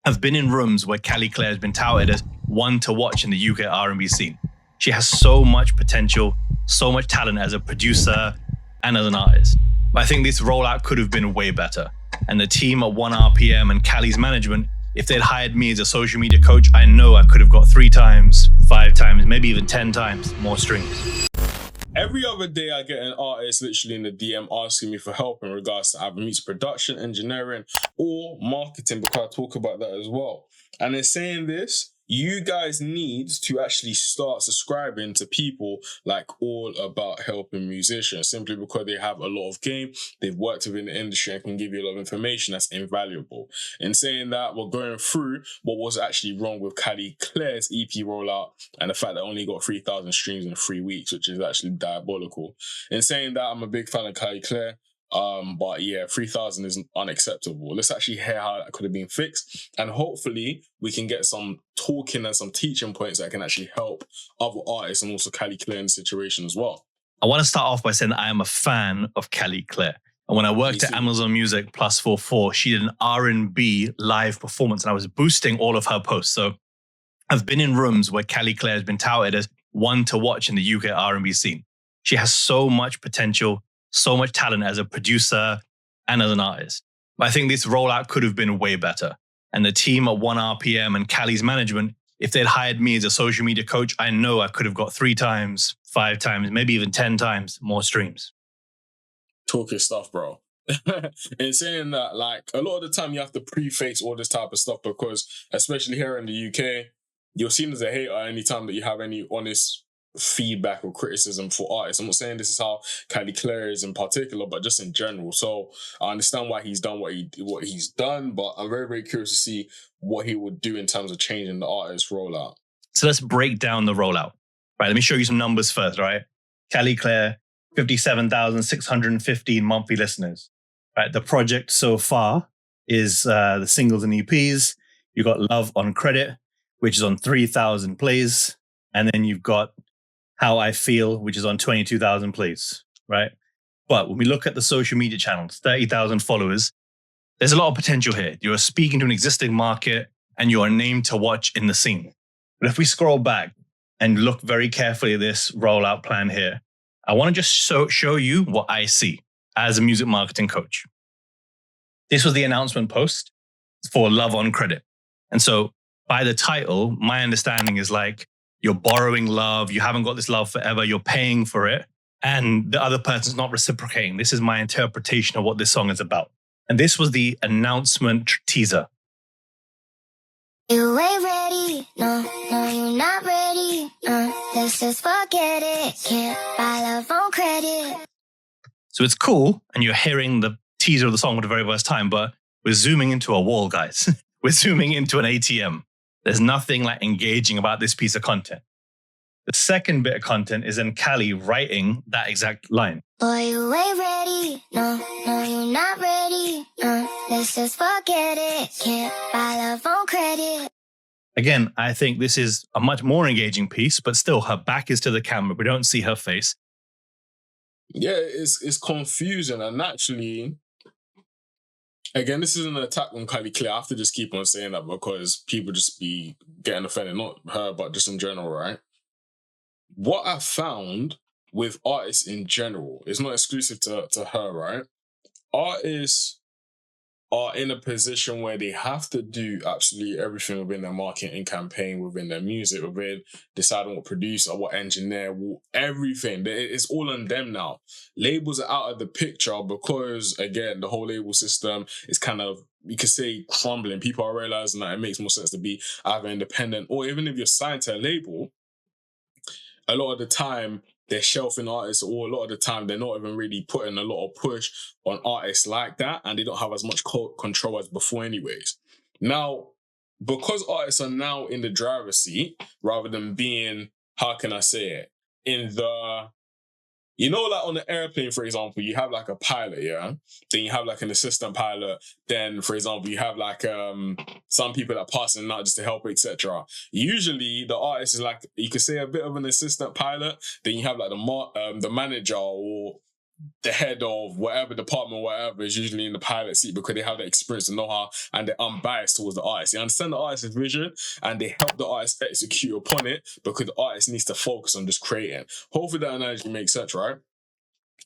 I've been in rooms where Callie Clare has been touted as one to watch in the UK R&B scene. She has so much potential, so much talent as a producer and as an artist. But I think this rollout could have been way better. And the team at 1RPM and Callie's management, if they'd hired me as a social media coach, I know I could have got 3 times, 5 times, maybe even 10 times more streams. Every other day I get an artist literally in the DM asking me for help in regards to either music production, engineering, or marketing, because I talk about that as well. And in saying this, you guys need to actually start subscribing to people like All About Helping Musicians, simply because they have a lot of game, they've worked within the industry and can give you a lot of information that's invaluable. In saying that, we're going through what was actually wrong with Callie Clare's EP rollout and the fact that I only got 3,000 streams in 3 weeks, which is actually diabolical. In saying that, I'm a big fan of Callie Clare. But yeah, 3,000 is unacceptable. Let's actually hear how that could have been fixed, and hopefully we can get some talking and some teaching points that can actually help other artists and also Callie Clare in the situation as well. I want to start off by saying that I am a fan of Callie Clare. And when I worked at Amazon Music +44, she did an R&B live performance and I was boosting all of her posts. So I've been in rooms where Callie Clare has been touted as one to watch in the UK R&B scene. She has so much potential, so much talent as a producer and as an artist. But I think this rollout could have been way better. And the team at 1RPM and Callie's management, if they'd hired me as a social media coach, I know I could have got 3 times, 5 times, maybe even 10 times more streams. Talk your stuff, bro. In saying that, like, a lot of the time you have to preface all this type of stuff because, especially here in the UK, you're seen as a hater anytime that you have any honest feedback or criticism for artists. I'm not saying this is how Callie Clare is in particular, but just in general. So I understand why he's done what he's done, but I'm very, very curious to see what he would do in terms of changing the artist rollout. So let's break down the rollout. Right, let me show you some numbers first, right? Callie Clare, 57,615 monthly listeners. Right, the project so far is the singles and EPs. You've got Love on Credit, which is on 3,000 plays. And then you've got How I Feel, which is on 22,000 plays, right? But when we look at the social media channels, 30,000 followers, there's a lot of potential here. You're speaking to an existing market and you're a name to watch in the scene. But if we scroll back and look very carefully at this rollout plan here, I want to just show you what I see as a music marketing coach. This was the announcement post for Love on Credit. And so by the title, my understanding is like, you're borrowing love, you haven't got this love forever, you're paying for it, and the other person's not reciprocating. This is my interpretation of what this song is about. And this was the announcement teaser. You ain't ready, no, you're not ready, let's just forget it, can't buy love on credit. So it's cool, and you're hearing the teaser of the song for the very first time, but we're zooming into a wall, guys. We're zooming into an ATM. There's nothing like engaging about this piece of content. The second bit of content is in Callie writing that exact line. Boy, you ain't ready, no, you're not ready, let's just forget it, can't buy love on credit. Again, I think this is a much more engaging piece, but still her back is to the camera. We don't see her face. Yeah, it's confusing, and naturally, again, this isn't an attack on Callie Clare. I have to just keep on saying that because people just be getting offended, not her, but just in general, right? What I found with artists in general, it's not exclusive to her, right? Artists are in a position where they have to do absolutely everything within their marketing campaign, within their music, within deciding what producer, what engineer, everything. It's all on them now. Labels are out of the picture because, again, the whole label system is kind of, you could say, crumbling. People are realizing that it makes more sense to be either independent or even if you're signed to a label, a lot of the time, they're shelving artists, or a lot of the time they're not even really putting a lot of push on artists like that, and they don't have as much control as before anyways. Now, because artists are now in the driver's seat, rather than being, how can I say it, in the, you know, like on the airplane, for example, you have like a pilot, yeah? Then you have like an assistant pilot. Then, for example, you have like some people that pass in and out just to help, etc. Usually, the artist is like, you could say a bit of an assistant pilot. Then you have like the manager or the head of whatever department, whatever, is usually in the pilot seat because they have the experience and know-how and they're unbiased towards the artist. They understand the artist's vision and they help the artist execute upon it because the artist needs to focus on just creating. Hopefully that analogy makes sense, right?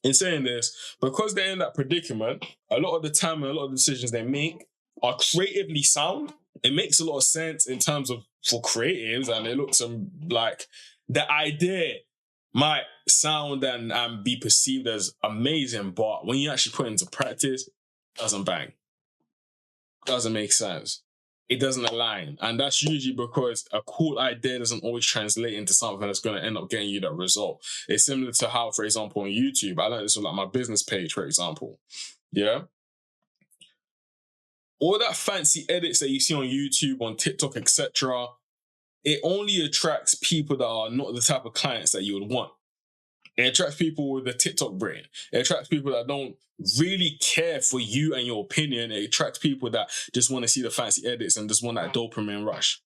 In saying this, because they're in that predicament, a lot of the time and a lot of the decisions they make are creatively sound. It makes a lot of sense in terms of for creatives, and it looks like the idea might sound and be perceived as amazing, but when you actually put it into practice, it doesn't bang. Doesn't make sense. It doesn't align. And that's usually because a cool idea doesn't always translate into something that's going to end up getting you that result. It's similar to how, for example, on YouTube, I learned this on like my business page, for example. Yeah? All that fancy edits that you see on YouTube, on TikTok, etc., it only attracts people that are not the type of clients that you would want. It attracts people with a TikTok brain. It attracts people that don't really care for you and your opinion. It attracts people that just want to see the fancy edits and just want that dopamine rush.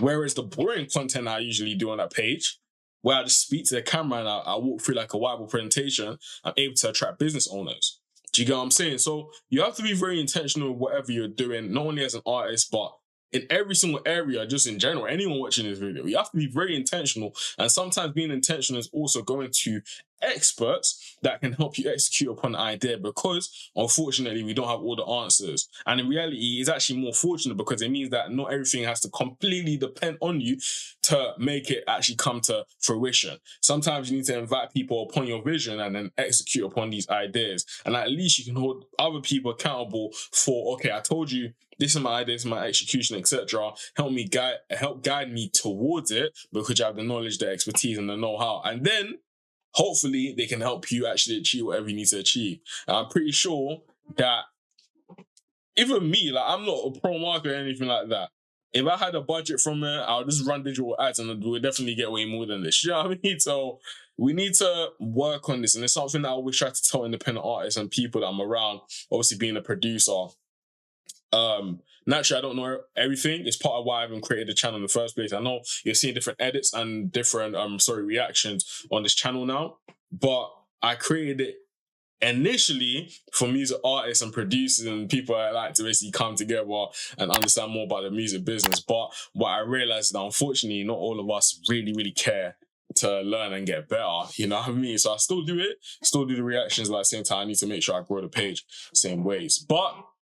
Whereas the boring content I usually do on that page, where I just speak to the camera and I walk through like a whiteboard presentation, I'm able to attract business owners. Do you get what I'm saying? So you have to be very intentional with whatever you're doing, not only as an artist, but in every single area, just in general, anyone watching this video, you have to be very intentional. And sometimes being intentional is also going to experts that can help you execute upon the idea, because unfortunately we don't have all the answers. And in reality, it's actually more fortunate because it means that not everything has to completely depend on you to make it actually come to fruition. Sometimes you need to invite people upon your vision and then execute upon these ideas. And at least you can hold other people accountable for, okay, I told you this is my idea, this is my execution, etc. Help guide me towards it because you have the knowledge, the expertise, and the know-how. And then hopefully they can help you actually achieve whatever you need to achieve. And I'm pretty sure that even me, like I'm not a pro marketer or anything like that. If I had a budget from it, I'll just run digital ads and we'll definitely get way more than this. You know what I mean? So we need to work on this. And it's something that I always try to tell independent artists and people that I'm around, obviously being a producer. Naturally, I don't know everything. It's part of why I haven't created the channel in the first place. I know you're seeing different edits and different reactions on this channel now, but I created it initially for music artists and producers and people that like to basically come together and understand more about the music business. But what I realized is that unfortunately, not all of us really care to learn and get better. You know what I mean? So I still do it, still do the reactions, but at the same time, I need to make sure I grow the page same ways. But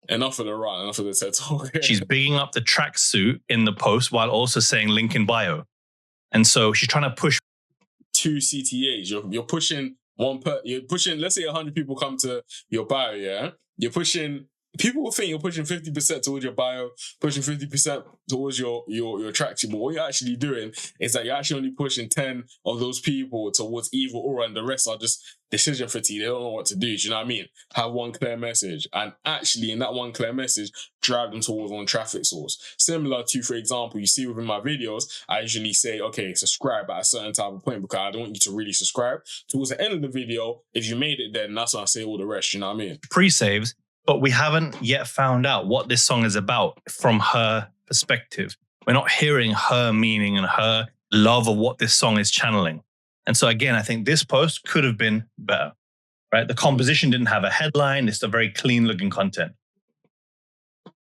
enough of the run, enough of the TED Talk. She's bigging up the tracksuit in the post while also saying link in bio. And so she's trying to push 2 CTAs. You're pushing you're pushing, let's say 100 people come to your bio, yeah? You're pushing, people will think you're pushing 50% towards your bio, pushing 50% towards your tracksuit. But what you're actually doing is that you're actually only pushing 10 of those people towards either or, and the rest are just decision fatigue. They don't know what to do. Do you know what I mean? Have one clear message. And actually, in that one clear message, drive them towards one traffic source. Similar to, for example, you see within my videos, I usually say, okay, subscribe at a certain type of point because I don't want you to really subscribe. Towards the end of the video, if you made it, then that's when I say all the rest. You know what I mean? Pre-saves, but we haven't yet found out what this song is about from her perspective. We're not hearing her meaning and her love of what this song is channeling. And so again, I think this post could have been better, right? The composition didn't have a headline. It's a very clean looking content.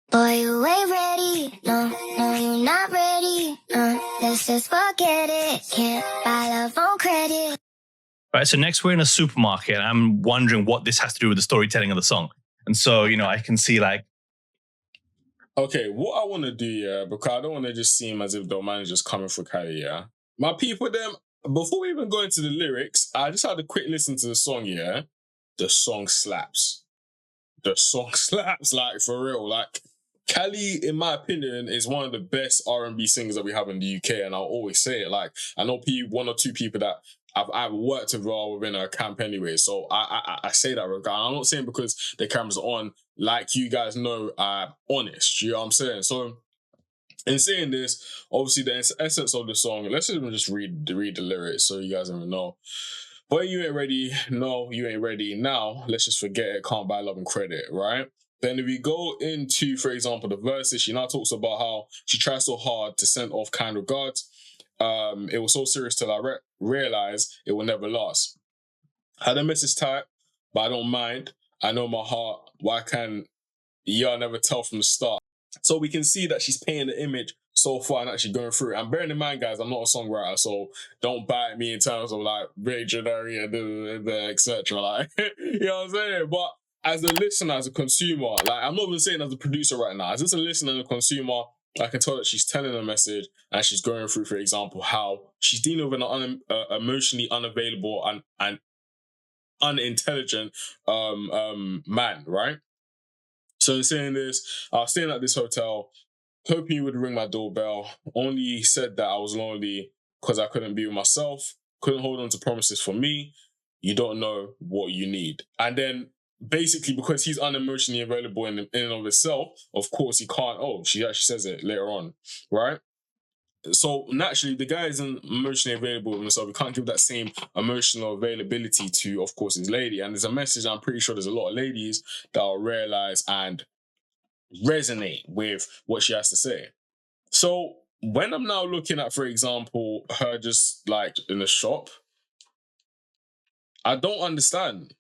Boy, you ain't ready. No, you're not ready. Let's just forget it. Can't buy love on credit. Right. So next we're in a supermarket. And I'm wondering what this has to do with the storytelling of the song. And so, I can see like, okay, what I want to do, yeah, because I don't want to just seem as if the manager's coming for Cali, yeah. My people, them, before we even go into the lyrics, I just had a quick listen to the song, yeah. The song slaps. The song slaps, like, for real. Like, Cali, in my opinion, is one of the best R&B singers that we have in the UK, and I'll always say it. Like, I know one or two people that I've worked with within a camp anyway, so I say that regard. I'm not saying because the cameras are on, like you guys know, I'm honest. You know what I'm saying? So, in saying this, obviously the essence of the song, let's even just read the lyrics so you guys even know. Boy, you ain't ready. No, you ain't ready. Now, let's just forget it. Can't buy love and credit, right? Then if we go into, for example, the verses, she now talks about how she tries so hard to send off kind regards. It was so serious till I realized it will never last. Had a message type, but I don't mind. I know my heart. Why can y'all never tell from the start? So we can see that she's painting the image so far and actually going through it. And bearing in mind, guys, I'm not a songwriter, so don't bite me in terms of like visionary and etc. Like, you know what I'm saying? But as a listener, as a consumer, like I'm not even saying as a producer right now, as just a listener and a consumer, I can tell that she's telling a message and she's going through, for example, how she's dealing with an emotionally unavailable and unintelligent man, right? So in saying this, I was staying at this hotel, hoping you would ring my doorbell. Only said that I was lonely because I couldn't be with myself, couldn't hold on to promises for me. You don't know what you need. And then basically because he's unemotionally available in and of itself, of course he can't. Oh, she actually says it later on, right? So naturally, the guy isn't emotionally available with himself. He can't give that same emotional availability to, of course, his lady. And there's a message I'm pretty sure there's a lot of ladies that will realize and resonate with what she has to say. So when I'm now looking at, for example, her just like in the shop, I don't understand.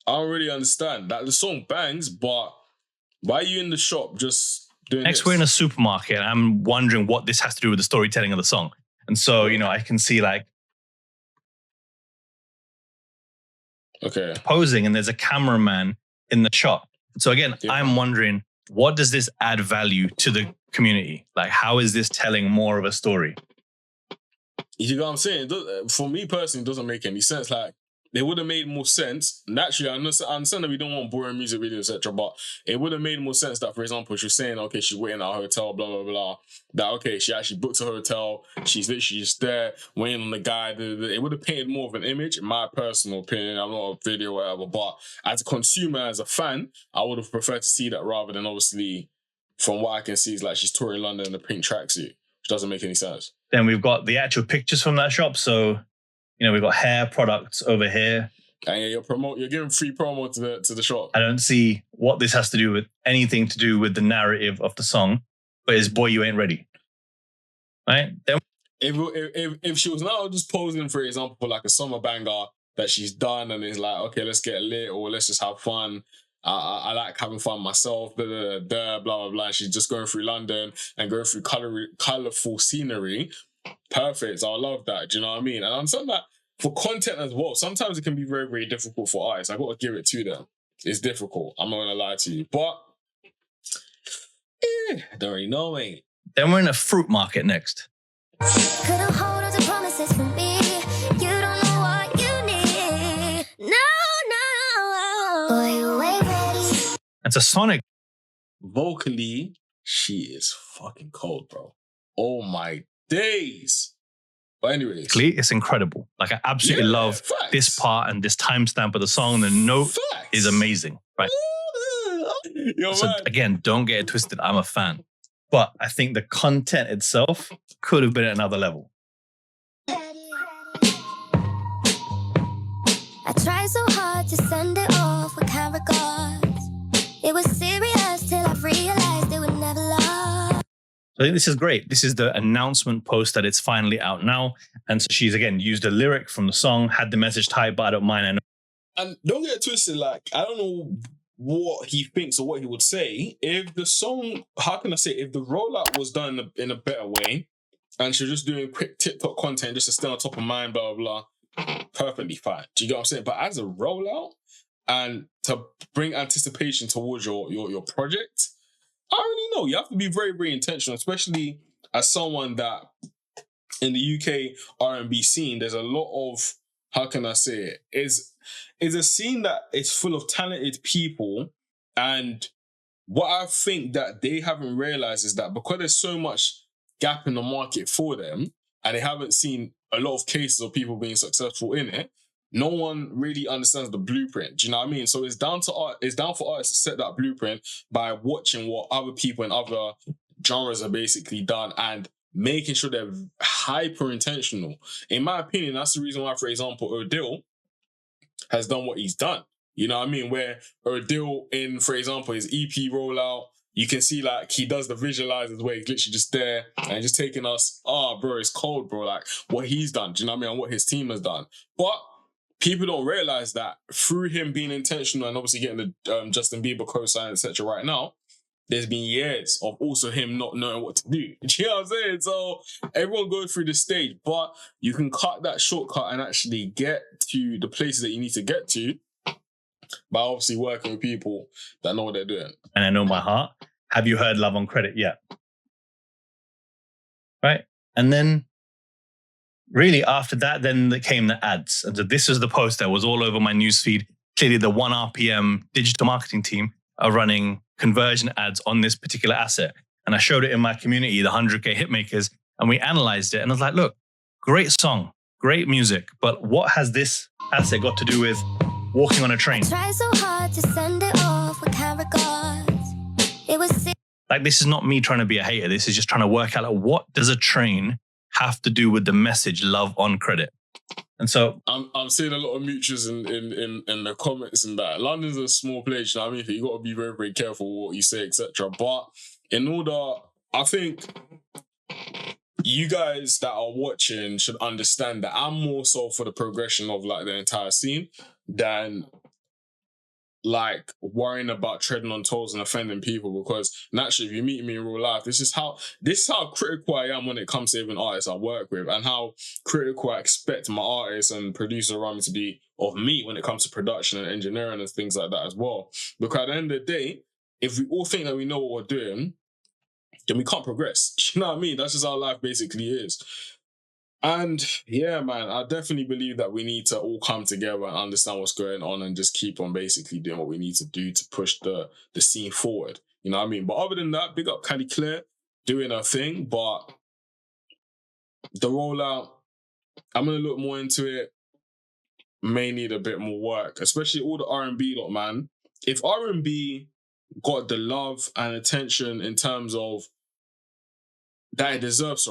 I don't really understand. That the song bangs, but why are you in the shop just doing Next, this? we're in a supermarket. I'm wondering what this has to do with the storytelling of the song. And so, you know, I can see like posing and there's a cameraman in the shop. So again, I'm wondering, what does this add value to the community? Like, how is this telling more of a story? You know what I'm saying? For me personally, it doesn't make any sense. Like, they would have made more sense. Naturally, I understand that we don't want boring music videos, etc. But it would have made more sense that, for example, she's saying, okay, she's waiting at a hotel, blah, blah, blah. That, okay, she actually booked a hotel. She's literally just there, waiting on the guy. It would have painted more of an image, in my personal opinion. I'm not a video or whatever. But as a consumer, as a fan, I would have preferred to see that rather than obviously, from what I can see, it's like she's touring London in a pink tracksuit, which doesn't make any sense. Then we've got the actual pictures from that shop. So, you know, we've got hair products over here. And you're giving free promo to the shop. I don't see what this has to do with anything to do with the narrative of the song, but it's Boy You Ain't Ready. Right? Then if she was now just posing, for example, for like a summer banger that she's done and it's like, okay, let's get lit or let's just have fun. I like having fun myself, blah, blah, blah. She's just going through London and going through colourful scenery. Perfect. I love that. Do you know what I mean? And I'm saying that for content as well, sometimes it can be very, very difficult for artists. I got to give it to them. It's difficult. I'm not going to lie to you. But, I don't really know, mate. Then we're in a fruit market next. Couldn't hold on to promises for me. You don't know what you need. No. Boy, you ain't ready. It's a Sonic. Vocally, she is fucking cold, bro. Oh my days. But anyways, it's incredible. Like, I absolutely love this part and this timestamp of the song. The note is amazing, right? So again, don't get it twisted. I'm a fan. But I think the content itself could have been at another level. I tried so hard to send it off with kind regards. It was serious till I realized it would never last. So I think this is great. This is the announcement post that it's finally out now. And so she's, again, used a lyric from the song, had the message typed, but I don't mind. And don't get it twisted, like, I don't know what he thinks or what he would say. If the song, how can I say, if the rollout was done in a better way, and she's just doing quick TikTok content just to stay on top of mind, blah, blah, blah, perfectly fine. Do you get what I'm saying? But as a rollout, and to bring anticipation towards your project, I already know you have to be very, very intentional, especially as someone that in the UK R&B scene, there's a lot of, how can I say it, is a scene that is full of talented people. And what I think that they haven't realized is that because there's so much gap in the market for them, and they haven't seen a lot of cases of people being successful in it, no one really understands the blueprint. Do you know what I mean? So it's down for artists to set that blueprint by watching what other people in other genres are basically done and making sure they're hyper intentional. In my opinion, that's the reason why, for example, Odil has done what he's done. You know what I mean? Where Odil in, for example, his EP rollout, you can see like he does the visualizers where he's literally just there and just taking us, bro, it's cold, bro. Like what he's done. Do you know what I mean? And what his team has done. But people don't realize that through him being intentional and obviously getting the Justin Bieber co-sign, etc. right now, there's been years of also him not knowing what to do. Do you know what I'm saying? So everyone goes through the stage, but you can cut that shortcut and actually get to the places that you need to get to by obviously working with people that know what they're doing. And I know my heart. Have you heard Love on Credit yet? Right? And then really after that, then came the ads. And so this is the post that was all over my newsfeed. Clearly the 1 RPM digital marketing team are running conversion ads on this particular asset. And I showed it in my community, the 100K hitmakers, and we analyzed it. And I was like, look, great song, great music, but what has this asset got to do with walking on a train? Try so hard to send it off with kind regards. It was like, this is not me trying to be a hater. This is just trying to work out, like, what does a train have to do with the message Love on Credit? And so I'm seeing a lot of mutuals in the comments and that. London's a small place, you know what I mean? You got to be very, very careful what you say, etc. But in order, I think you guys that are watching should understand that I'm more so for the progression of like the entire scene than like worrying about treading on toes and offending people, because naturally if you meet me in real life, this is how critical I am when it comes to even artists I work with, and how critical I expect my artists and producers around me to be of me when it comes to production and engineering and things like that as well. Because at the end of the day, if we all think that we know what we're doing, then we can't progress. Do you know what I mean? That's just how life basically is. And yeah, man, I definitely believe that we need to all come together and understand what's going on and just keep on basically doing what we need to do to push the scene forward. You know what I mean? But other than that, big up Cali Claire doing her thing. But the rollout, I'm going to look more into it. May need a bit more work, especially all the R&B lot, man. If R&B got the love and attention in terms of that it deserves,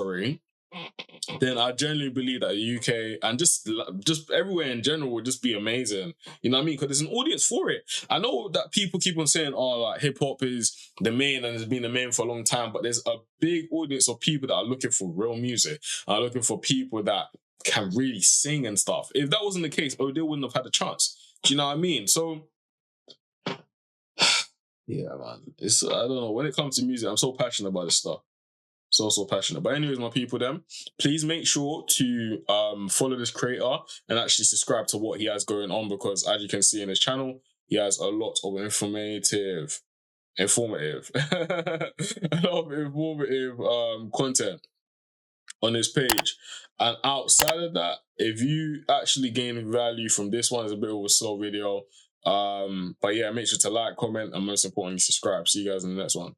then I genuinely believe that the UK and just everywhere in general would just be amazing. You know what I mean? Because there's an audience for it. I know that people keep on saying, oh, like hip-hop is the main and has been the main for a long time, but there's a big audience of people that are looking for real music, are looking for people that can really sing and stuff. If that wasn't the case, Odell wouldn't have had a chance. Do you know what I mean? So yeah, man. I don't know. When it comes to music, I'm so passionate about this stuff. So passionate. But anyways, my people, then, please make sure to follow this creator and actually subscribe to what he has going on, because as you can see in his channel, he has a lot of informative content on his page. And outside of that, if you actually gain value from this one, it's a bit of a slow video. But yeah, make sure to like, comment, and most importantly, subscribe. See you guys in the next one.